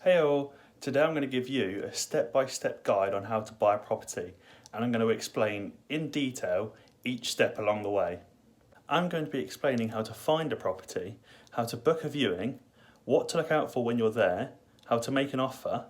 Hey all, today I'm going to give you a step-by-step guide on how to buy a property, and I'm going to explain in detail each step along the way. I'm going to be explaining how to find a property, how to book a viewing, what to look out for when you're there, how to make an offer,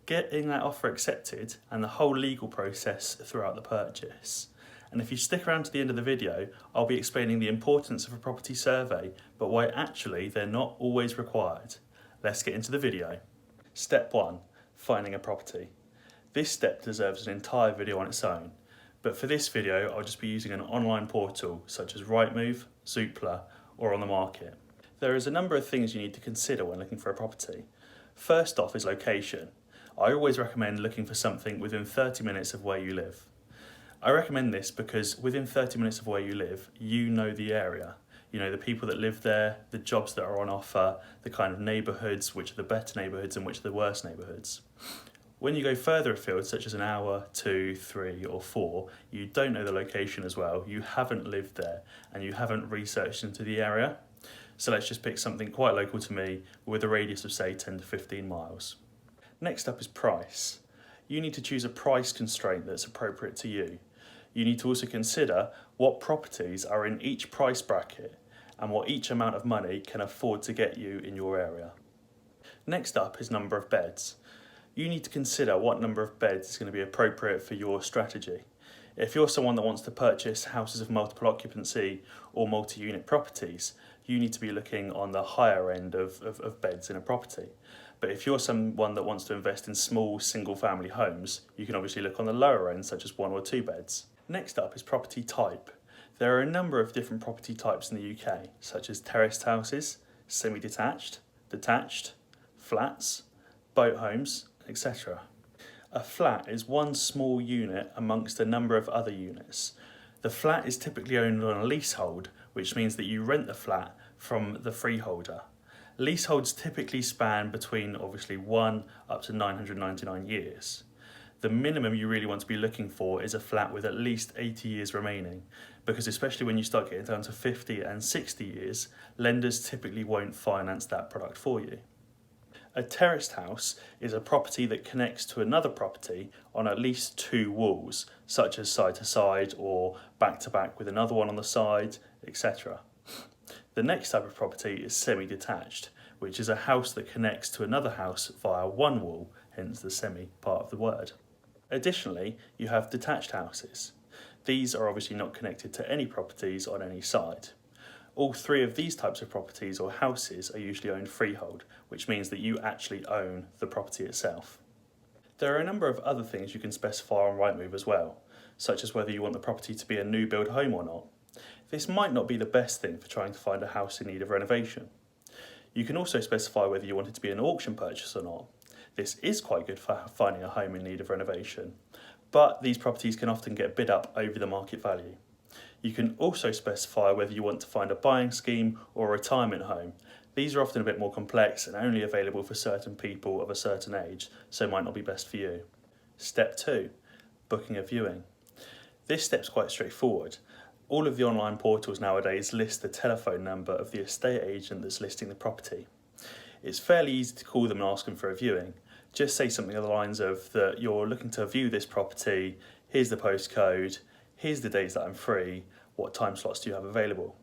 getting that offer accepted, and the whole legal process throughout the purchase. And if you stick around to the end of the video, I'll be explaining the importance of a property survey, but why actually they're not always required. Let's get into the video. Step 1. Finding a property. This step deserves an entire video on its own, but for this video I'll just be using an online portal such as Rightmove, Zoopla or On the Market. There is a number of things you need to consider when looking for a property. First off is location. I always recommend looking for something within 30 minutes of where you live. I recommend this because within 30 minutes of where you live, you know the area. You know the people that live there, the jobs that are on offer, the kind of neighbourhoods, which are the better neighbourhoods and which are the worst neighbourhoods. When you go further afield, such as an hour, 2, 3 or 4, you don't know the location as well, you haven't lived there and you haven't researched into the area. So let's just pick something quite local to me with a radius of say 10 to 15 miles. Next up is price. You need to choose a price constraint that's appropriate to you. You need to also consider what properties are in each price bracket and what each amount of money can afford to get you in your area. Next up is number of beds. You need to consider what number of beds is going to be appropriate for your strategy. If you're someone that wants to purchase houses of multiple occupancy or multi-unit properties, you need to be looking on the higher end of beds in a property. But if you're someone that wants to invest in small single family homes, you can obviously look on the lower end such as 1 or 2 beds. Next up is property type. There are a number of different property types in the UK, such as terraced houses, semi-detached, detached, flats, boat homes, etc. A flat is one small unit amongst a number of other units. The flat is typically owned on a leasehold, which means that you rent the flat from the freeholder. Leaseholds typically span between obviously 1 up to 999 years. The minimum you really want to be looking for is a flat with at least 80 years remaining, because especially when you start getting down to 50 and 60 years, lenders typically won't finance that product for you. A terraced house is a property that connects to another property on at least 2 walls, such as side to side or back to back with another one on the side, etc. The next type of property is semi-detached, which is a house that connects to another house via 1 wall, hence the semi part of the word. Additionally, you have detached houses. These are obviously not connected to any properties on any side. All 3 of these types of properties or houses are usually owned freehold, which means that you actually own the property itself. There are a number of other things you can specify on Rightmove as well, such as whether you want the property to be a new build home or not. This might not be the best thing for trying to find a house in need of renovation. You can also specify whether you want it to be an auction purchase or not. This is quite good for finding a home in need of renovation, but these properties can often get bid up over the market value. You can also specify whether you want to find a buying scheme or a retirement home. These are often a bit more complex and only available for certain people of a certain age, so might not be best for you. Step 2, booking a viewing. This step's quite straightforward. All of the online portals nowadays list the telephone number of the estate agent that's listing the property. It's fairly easy to call them and ask them for a viewing. Just say something along the lines of that you're looking to view this property, here's the postcode, here's the days that I'm free, what time slots do you have available?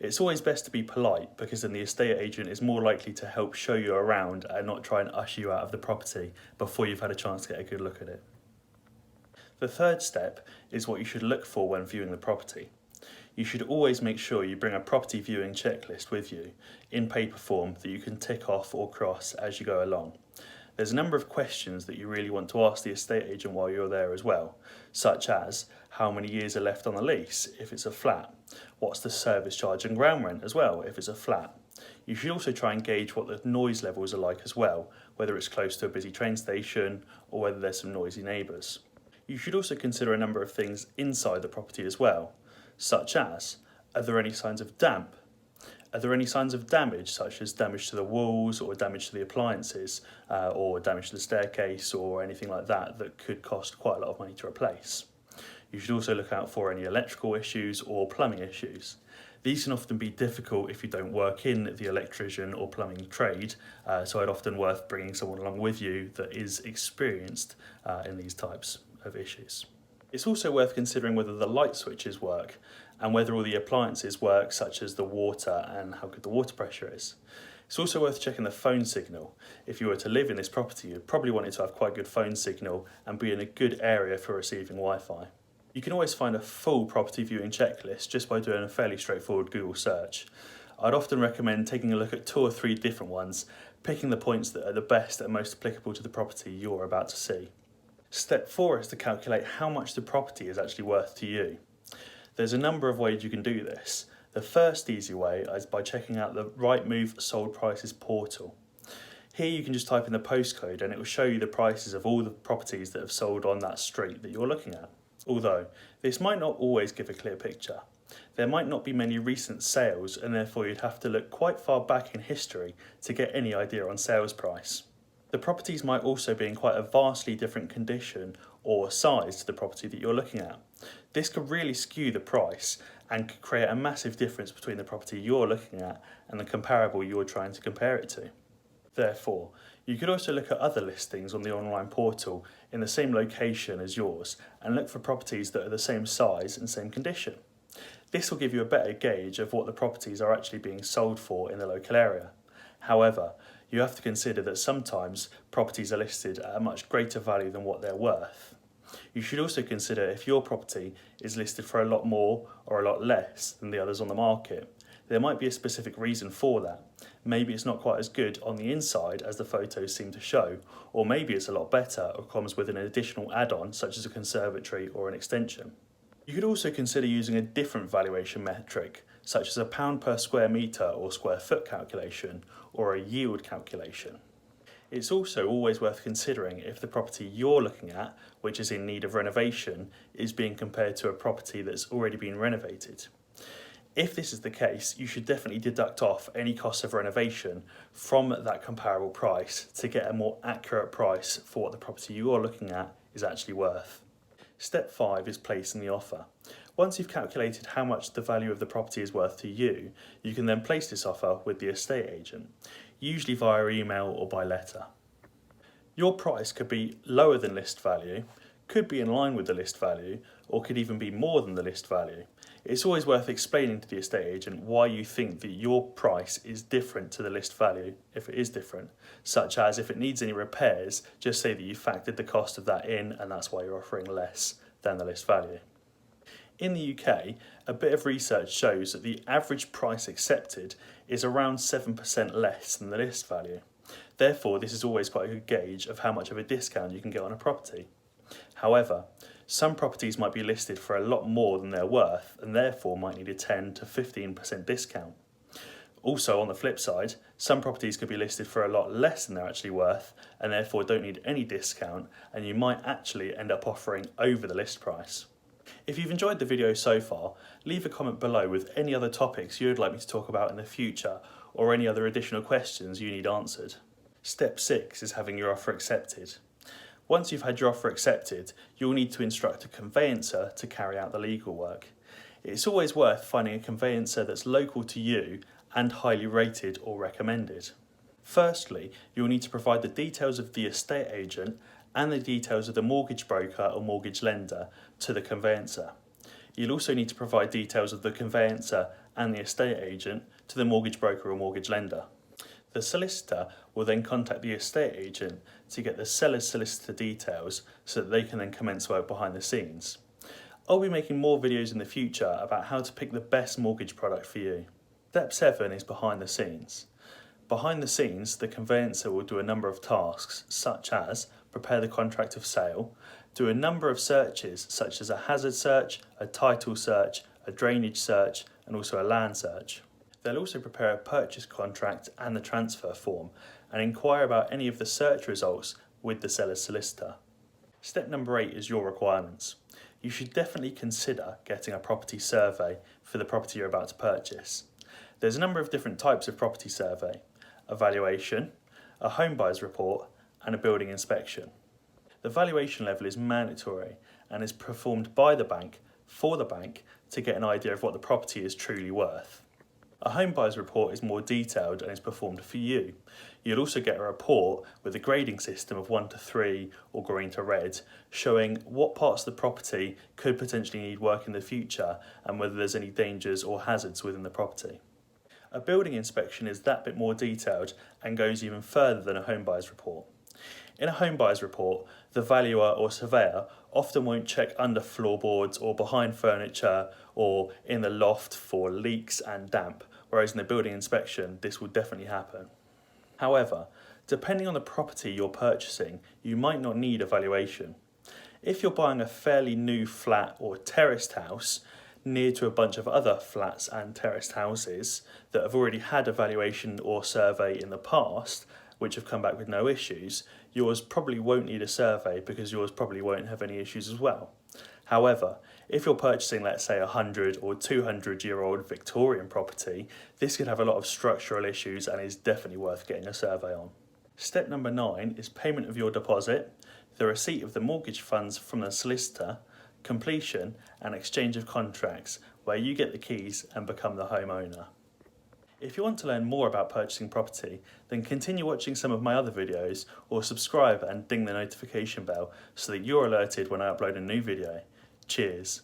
It's always best to be polite because then the estate agent is more likely to help show you around and not try and usher you out of the property before you've had a chance to get a good look at it. The third step is what you should look for when viewing the property. You should always make sure you bring a property viewing checklist with you in paper form that you can tick off or cross as you go along. There's a number of questions that you really want to ask the estate agent while you're there as well, such as how many years are left on the lease if it's a flat, what's the service charge and ground rent as well if it's a flat. You should also try and gauge what the noise levels are like as well, whether it's close to a busy train station or whether there's some noisy neighbours. You should also consider a number of things inside the property as well, such as, are there any signs of damp? Are there any signs of damage, such as damage to the walls or damage to the appliances or damage to the staircase or anything like that that could cost quite a lot of money to replace? You should also look out for any electrical issues or plumbing issues. These can often be difficult if you don't work in the electrician or plumbing trade, so I'd often worth bringing someone along with you that is experienced in these types of issues. It's also worth considering whether the light switches work and whether all the appliances work, such as the water and how good the water pressure is. It's also worth checking the phone signal. If you were to live in this property, you'd probably want it to have quite good phone signal and be in a good area for receiving Wi-Fi. You can always find a full property viewing checklist just by doing a fairly straightforward Google search. I'd often recommend taking a look at 2 or 3 different ones, picking the points that are the best and most applicable to the property you're about to see. Step 4 is to calculate how much the property is actually worth to you. There's a number of ways you can do this. The first easy way is by checking out the Rightmove Sold Prices portal. Here you can just type in the postcode and it will show you the prices of all the properties that have sold on that street that you're looking at. Although, this might not always give a clear picture. There might not be many recent sales and therefore you'd have to look quite far back in history to get any idea on sales price. The properties might also be in quite a vastly different condition or size to the property that you're looking at. This could really skew the price and could create a massive difference between the property you're looking at and the comparable you're trying to compare it to. Therefore, you could also look at other listings on the online portal in the same location as yours and look for properties that are the same size and same condition. This will give you a better gauge of what the properties are actually being sold for in the local area. However, you have to consider that sometimes properties are listed at a much greater value than what they're worth. You should also consider if your property is listed for a lot more or a lot less than the others on the market. There might be a specific reason for that. Maybe it's not quite as good on the inside as the photos seem to show, or maybe it's a lot better or comes with an additional add-on such as a conservatory or an extension. You could also consider using a different valuation metric, such as a pound per square metre or square foot calculation, or a yield calculation. It's also always worth considering if the property you're looking at, which is in need of renovation, is being compared to a property that's already been renovated. If this is the case, you should definitely deduct off any costs of renovation from that comparable price to get a more accurate price for what the property you're looking at is actually worth. Step 5 is placing the offer. Once you've calculated how much the value of the property is worth to you, you can then place this offer with the estate agent, usually via email or by letter. Your price could be lower than list value, could be in line with the list value, or could even be more than the list value. It's always worth explaining to the estate agent why you think that your price is different to the list value if it is different, such as if it needs any repairs, just say that you factored the cost of that in and that's why you're offering less than the list value. In the UK, a bit of research shows that the average price accepted is around 7% less than the list value. Therefore, this is always quite a good gauge of how much of a discount you can get on a property. However, some properties might be listed for a lot more than they're worth and therefore might need a 10 to 15% discount. Also, on the flip side, some properties could be listed for a lot less than they're actually worth and therefore don't need any discount, and you might actually end up offering over the list price. If you've enjoyed the video so far, leave a comment below with any other topics you'd like me to talk about in the future or any other additional questions you need answered. Step 6 is having your offer accepted. Once you've had your offer accepted, you'll need to instruct a conveyancer to carry out the legal work. It's always worth finding a conveyancer that's local to you and highly rated or recommended. Firstly, you'll need to provide the details of the estate agent and the details of the mortgage broker or mortgage lender to the conveyancer. You'll also need to provide details of the conveyancer and the estate agent to the mortgage broker or mortgage lender. The solicitor will then contact the estate agent to get the seller's solicitor details so that they can then commence work behind the scenes. I'll be making more videos in the future about how to pick the best mortgage product for you. Step 7 is behind the scenes. Behind the scenes, the conveyancer will do a number of tasks, such as prepare the contract of sale, do a number of searches such as a hazard search, a title search, a drainage search, and also a land search. They'll also prepare a purchase contract and the transfer form and inquire about any of the search results with the seller's solicitor. Step number 8 is your requirements. You should definitely consider getting a property survey for the property you're about to purchase. There's a number of different types of property survey: a valuation, a home buyer's report, and a building inspection. The valuation level is mandatory and is performed by the bank for the bank to get an idea of what the property is truly worth. A home buyer's report is more detailed and is performed for you. You'll also get a report with a grading system of 1 to 3 or green to red, showing what parts of the property could potentially need work in the future and whether there's any dangers or hazards within the property. A building inspection is that bit more detailed and goes even further than a home buyer's report. In a home buyer's report, the valuer or surveyor often won't check under floorboards or behind furniture or in the loft for leaks and damp, whereas in the building inspection, this will definitely happen. However, depending on the property you're purchasing, you might not need a valuation. If you're buying a fairly new flat or terraced house near to a bunch of other flats and terraced houses that have already had a valuation or survey in the past, which have come back with no issues, yours probably won't need a survey because yours probably won't have any issues as well. However, if you're purchasing, let's say, a 100 or 200-year-old Victorian property, this could have a lot of structural issues and is definitely worth getting a survey on. Step number 9 is payment of your deposit, the receipt of the mortgage funds from the solicitor, completion and exchange of contracts, where you get the keys and become the homeowner. If you want to learn more about purchasing property, then continue watching some of my other videos or subscribe and ding the notification bell so that you're alerted when I upload a new video. Cheers.